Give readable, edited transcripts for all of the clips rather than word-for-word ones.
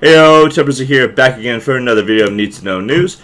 Heyo, Temperistic here, back again for another video of Need to Know News.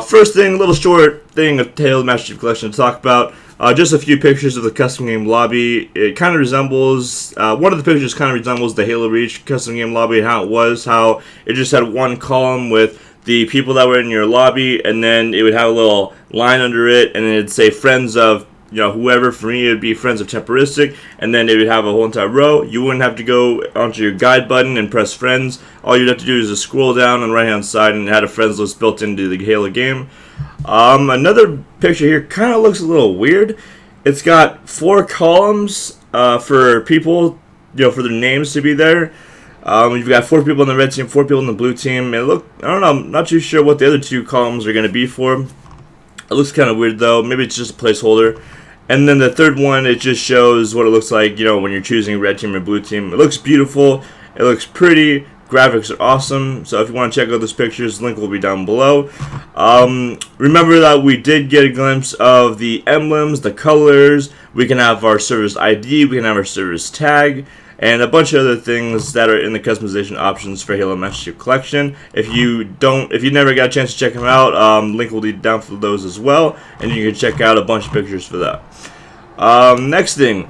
First thing, a little short thing of Halo Master Chief Collection to talk about. Just a few pictures of the custom game lobby. It kind of resembles, one of the pictures kind of resembles the Halo Reach custom game lobby and how it was, how it just had one column with the people that were in your lobby, and then it would have a little line under it, and then it'd say friends of, whoever. For me, it would be friends of Temperistic, and then it would have a whole entire row. You wouldn't have to go onto your guide button and press friends. All you'd have to do is just scroll down on the right hand side, and it had a friends list built into the Halo game. Another picture here kind of looks a little weird. It's got 4 columns for people, for their names to be there. You've got 4 people in the red team, 4 people in the blue team. And look, I don't know, I'm not too sure what the other 2 columns are going to be for. It looks kind of weird though. Maybe it's just a placeholder. And then the third one, it just shows what it looks like, when you're choosing red team or blue team. It looks beautiful. It looks pretty. Graphics are awesome. So if you want to check out those pictures, the link will be down below. Remember that we did get a glimpse of the emblems, the colors. We can have our service ID. We can have our service tag, and a bunch of other things that are in the customization options for Halo Master Chief Collection. If you never got a chance to check them out, link will be down for those as well, and you can check out a bunch of pictures for that. Next thing,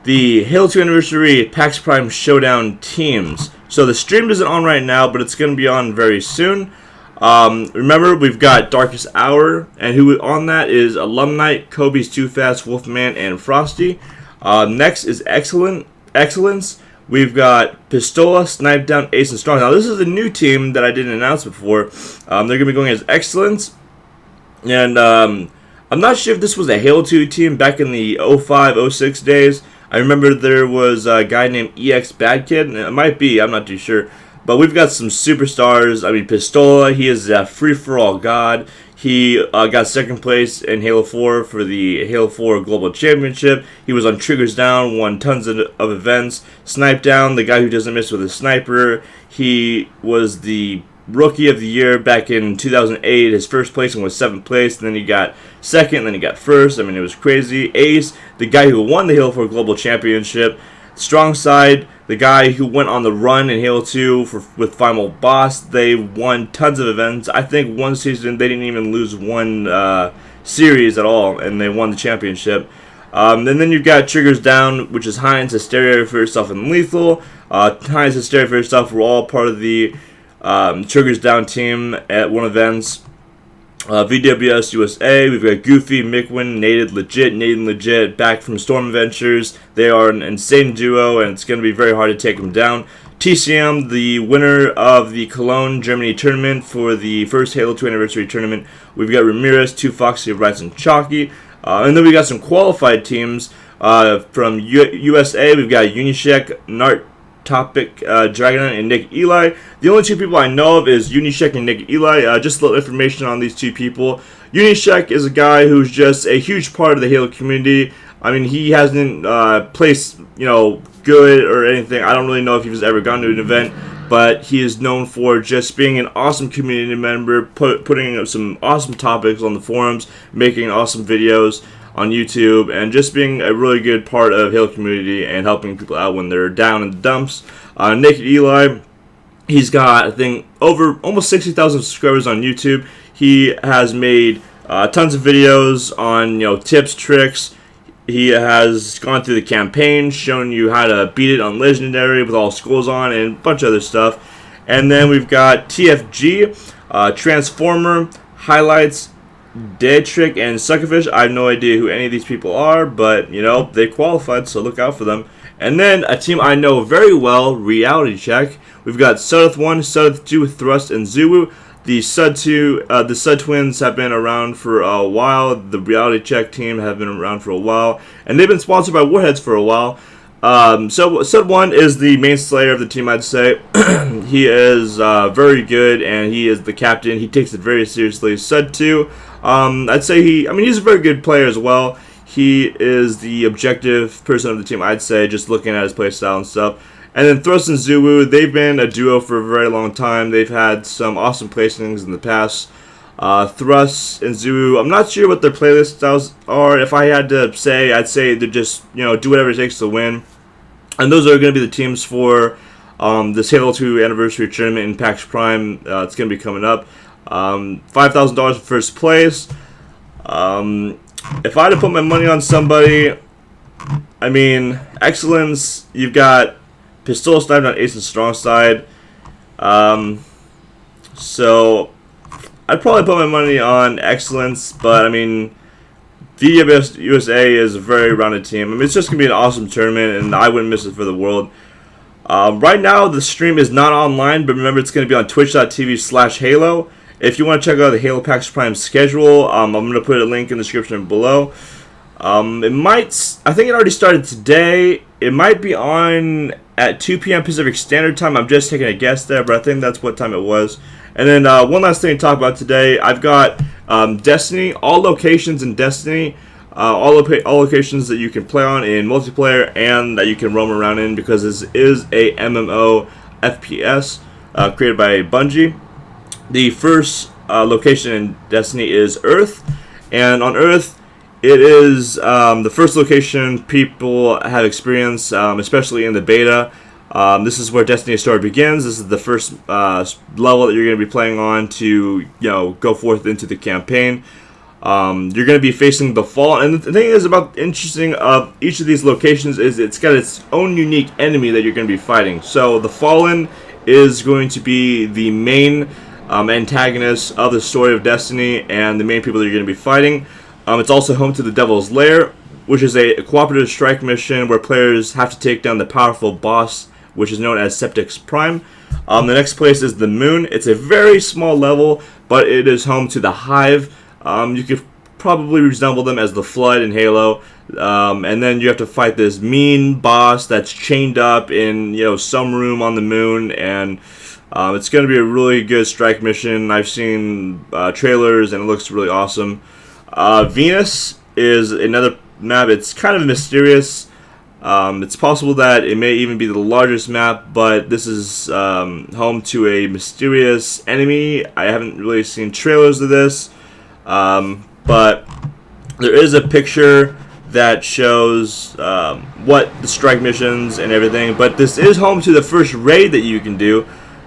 the Halo 2 Anniversary PAX Prime Showdown teams. So the stream isn't on right now, but it's going to be on very soon. Remember, we've got Darkest Hour, and who on that is Alumni, Kobe's Too Fast, Wolfman, and Frosty. Next is Excellence. We've got Pistola, Snipe Down, Ace, and Strong. Now, this is a new team that I didn't announce before. They're going to be going as Excellence. And I'm not sure if this was a Halo 2 team back in the 05-06 days. I remember there was a guy named EX Bad Kid. It might be, I'm not too sure. But we've got some superstars. I mean, Pistola, he is a free-for-all god. He got second place in Halo 4 for the Halo 4 Global Championship. He was on Triggers Down, won tons of events. Snipe Down, the guy who doesn't miss with a sniper. He was the Rookie of the Year back in 2008. His first placing was 7th place, and then he got 2nd, and then he got 1st. I mean, it was crazy. Ace, the guy who won the Halo 4 Global Championship. Strong Side, the guy who went on the run in Halo 2 with Final Boss. They won tons of events. I think one season they didn't even lose one series at all, and they won the championship. And then you've got Triggers Down, which is Heinz, Hysteria for Yourself, and Lethal. Heinz, Hysteria for Yourself were all part of the Triggers Down team at one events. VWS USA, we've got Goofy, Mickwin, Nated Legit, back from Storm Adventures. They are an insane duo, and it's going to be very hard to take them down. TCM, the winner of the Cologne, Germany tournament for the first Halo 2 Anniversary tournament. We've got Ramirez, 2 Foxy, Rights, and Chalky. And then we got some qualified teams from USA. We've got Unishek, Nart, Topic, Dragonon, and Nick Eli. The only 2 people I know of is Unishek and Nick Eli. Just a little information on these 2 people. Unishek is a guy who's just a huge part of the Halo community. I mean, he hasn't placed, good or anything. I don't really know if he's ever gone to an event, but he is known for just being an awesome community member, putting up some awesome topics on the forums, making awesome videos on YouTube, and just being a really good part of Halo community and helping people out when they're down in the dumps. Naked Eli, he's got, I think, over almost 60,000 subscribers on YouTube. He has made tons of videos on, tips, tricks. He has gone through the campaign, shown you how to beat it on Legendary with all skulls on, and a bunch of other stuff. And then we've got TFG, Transformer, Highlights, Dead Trick, and Suckerfish. I have no idea who any of these people are, but, they qualified, so look out for them. And then a team I know very well, Reality Check. We've got Sudth 1, Sudth 2, Thrust, and Zuwu. The Sud Twins have been around for a while. The Reality Check team have been around for a while, and they've been sponsored by Warheads for a while. So Sud 1 is the main slayer of the team, I'd say. He is very good, and he is the captain. He takes it very seriously. Sud 2, I'd say he's a very good player as well. He is the objective person of the team, I'd say, just looking at his playstyle and stuff. And then Thrust and Zuwu, they've been a duo for a very long time. They've had some awesome placings in the past. Thrust and Zuwu, I'm not sure what their playlist styles are. If I had to say, I'd say they're just, do whatever it takes to win. And those are going to be the teams for this Halo 2 anniversary tournament in PAX Prime. It's going to be coming up. $5,000 for first place. If I had to put my money on somebody, I mean, Excellence, you've got Pistol Sniper on Ace and Strong side. So I'd probably put my money on Excellence, but I mean, VWS USA is a very rounded team. I mean, it's just going to be an awesome tournament, and I wouldn't miss it for the world. Right now, the stream is not online, but remember, it's going to be on twitch.tv/Halo. If you want to check out the Halo PAX Prime schedule, I'm going to put a link in the description below. I think it already started today. It might be on at 2 p.m. Pacific Standard Time. I'm just taking a guess there, but I think that's what time it was. And then one last thing to talk about today. I've got Destiny, all locations in Destiny, all locations that you can play on in multiplayer and that you can roam around in, because this is a MMO FPS created by Bungie. The first location in Destiny is Earth, and on Earth, it is the first location people have experienced, especially in the beta. This is where Destiny's story begins. This is the first level that you're going to be playing on to, go forth into the campaign. You're going to be facing the Fall, and the thing is about interesting of each of these locations is it's got its own unique enemy that you're going to be fighting. So the Fallen is going to be the main antagonist of the story of Destiny and the main people that you're going to be fighting. It's also home to the Devil's Lair, which is a cooperative strike mission where players have to take down the powerful boss, which is known as Septic's Prime. The next place is the Moon. It's a very small level, but it is home to the Hive. You could probably resemble them as the Flood in Halo. And then you have to fight this mean boss that's chained up in some room on the Moon, and it's going to be a really good strike mission. I've seen trailers, and it looks really awesome. Venus is another map. It's kind of mysterious. It's possible that it may even be the largest map, but this is home to a mysterious enemy. I haven't really seen trailers of this, but there is a picture that shows what the strike missions and everything. But this is home to the first raid that you can do.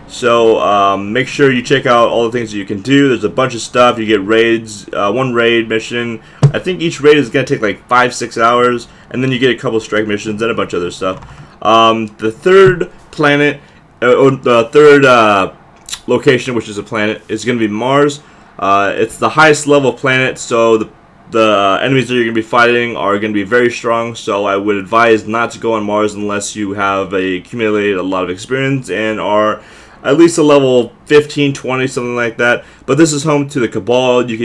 So make sure you check out all the things that you can do. There's a bunch of stuff. You get raids, one raid mission. I think each raid is going to take like 5-6 hours, and then you get a couple strike missions and a bunch of other stuff. The third planet, the third location, which is a planet, is going to be Mars. It's the highest level planet, so the enemies that you're going to be fighting are going to be very strong, so I would advise not to go on Mars unless you have accumulated a lot of experience and are at least a level 15, 20, something like that. But this is home to the Cabal. They're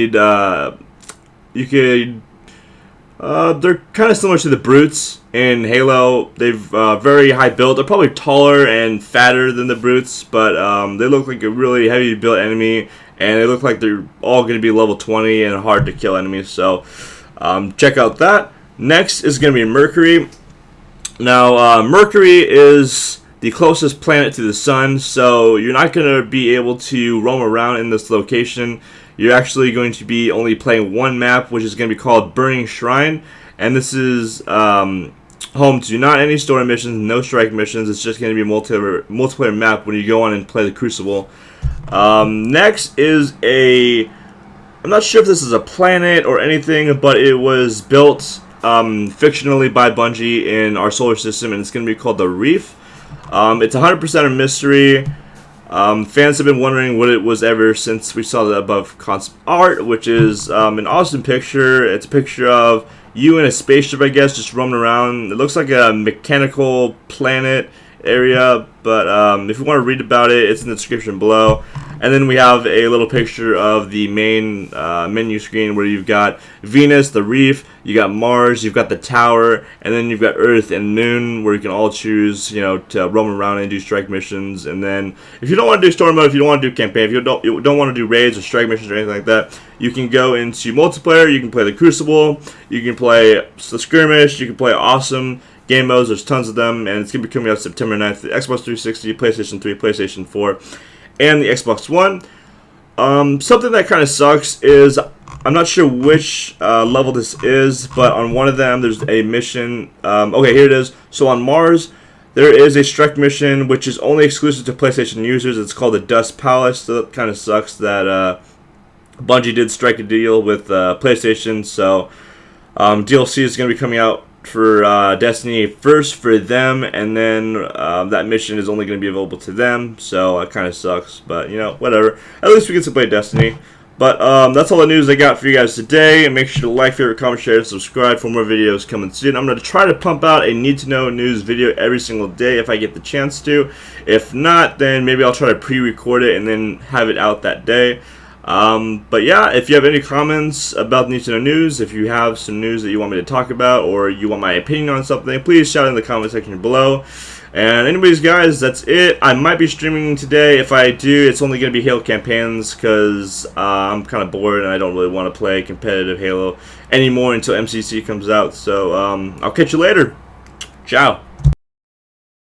kind of similar to the Brutes in Halo. They've very high build. They're probably taller and fatter than the Brutes, but they look like a really heavy built enemy, and they look like they're all going to be level 20 and hard to kill enemies. So check out that. Next is going to be Mercury. Now Mercury is the closest planet to the sun, so you're not going to be able to roam around in this location. You're actually going to be only playing one map, which is going to be called Burning Shrine, and this is home to not any story missions, no strike missions. It's just going to be a multiplayer map when you go on and play the Crucible. Next is I'm not sure if this is a planet or anything, but it was built fictionally by Bungie in our solar system, and it's going to be called the Reef. It's 100% a mystery. Fans have been wondering what it was ever since we saw the above concept art, which is an awesome picture. It's a picture of you in a spaceship, I guess, just roaming around. It looks like a mechanical planet area, but if you want to read about it, it's in the description below. And then we have a little picture of the main menu screen where you've got Venus, the Reef, you got Mars, you've got the Tower, and then you've got Earth and Moon, where you can all choose, to roam around and do strike missions. And then if you don't want to do story mode, if you don't want to do campaign, if you don't want to do raids or strike missions or anything like that, you can go into multiplayer. You can play the Crucible, you can play the Skirmish, you can play awesome game modes. There's tons of them, and it's going to be coming out September 9th. The Xbox 360, PlayStation 3, PlayStation 4, and the Xbox One. Something that kind of sucks is, I'm not sure which level this is, but on one of them there's a mission. Okay, here it is. So on Mars, there is a strike mission which is only exclusive to PlayStation users. It's called the Dust Palace. So it kind of sucks that Bungie did strike a deal with PlayStation. So DLC is going to be coming out for Destiny first for them, and then that mission is only going to be available to them. So it kind of sucks, but you know, whatever. At least we get to play Destiny. But that's all the news I got for you guys today. And make sure to like, favorite, comment, share, and subscribe for more videos coming soon. I'm going to try to pump out a need-to-know news video every single day if I get the chance to. If not, then maybe I'll try to pre-record it and then have it out that day. But yeah, if you have any comments about need-to-know news, if you have some news that you want me to talk about, or you want my opinion on something, please shout in the comment section below. And anyways, guys, that's it. I might be streaming today. If I do, it's only going to be Halo campaigns because I'm kind of bored and I don't really want to play competitive Halo anymore until MCC comes out. So I'll catch you later. Ciao.